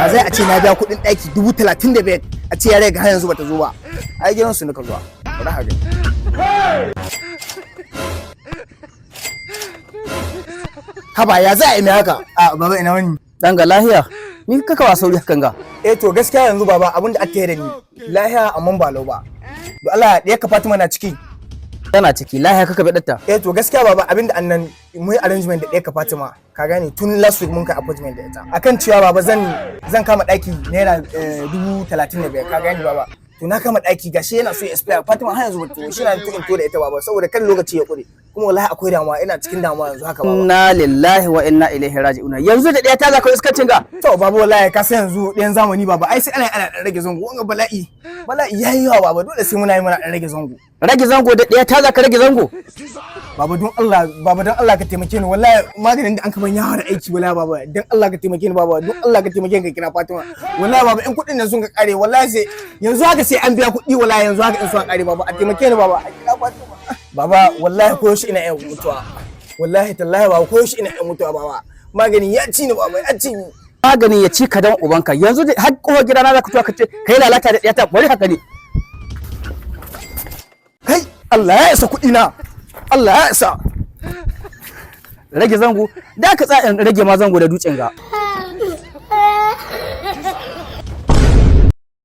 ya zai a ce na biya kuɗin ɗaki 35,000 a ce yare ga har yanzu bata zo ba. Ai gidan su nika zuwa bari ha gani. Haba ya za a yi mai haka? A baba ina wani Dan ga lahiya. Ni kaka wa sauri hakan ga. to gaskiya yanzu baba abin da aka yi da ni lahiya amma ba lau ba. To Allah ya ka Fatima na ciki. Tana ciki lahiya kaka bedatta. To gaskiya baba abin da annan mu yi arrangement da ɗaya ka Fatima ka gane tun last week mun kai appointment da ita akan cewa baba zan kama ɗaki naira 35,000 ka gane baba. To na kama ɗaki gashi yana so ya expire Fatima har yanzu bata shi na tukin to da ita baba saboda kan lokaci ya kure kuma wallahi akwai damuwa ina cikin damuwa yanzu haka baba. Inna lillahi wa inna ilaihi raji'un. Yanzu da ɗaya ta za ka iskancin ga. To baba wallahi ka san yanzu ɗayan zamani baba ai sai ana dan rage zango wanga bala'i yayi yawa baba dole sai muna yi muna dan rage zango. Rage zango da ɗaya ta za ka rage zango. Baba don Allah ka taimake ni wallahi maganin da an kaman yawa da aiki wallahi baba don Allah ka taimake ni baba don Allah ka taimake ni ka kira Fatima wallahi baba in kuɗin nan sun ka kare wallahi sai yanzu haka sai an biya kuɗi wallahi yanzu haka in sun kare baba a taimake ni baba a kira Fatima baba wallahi ko shi ina yan mutuwa wallahi tallahi baba ko shi ina yan mutuwa baba magani ya ci ni baba ya ci ni magani ya ci ka dan ubanka yanzu har kowa gidana za ka tuwa ka ce kai lalata da ɗiyata bari haka ne kai Allah ya isa kuɗi na Allah ya isa rage zango da ka tsaya rage ma zango da dutsen ga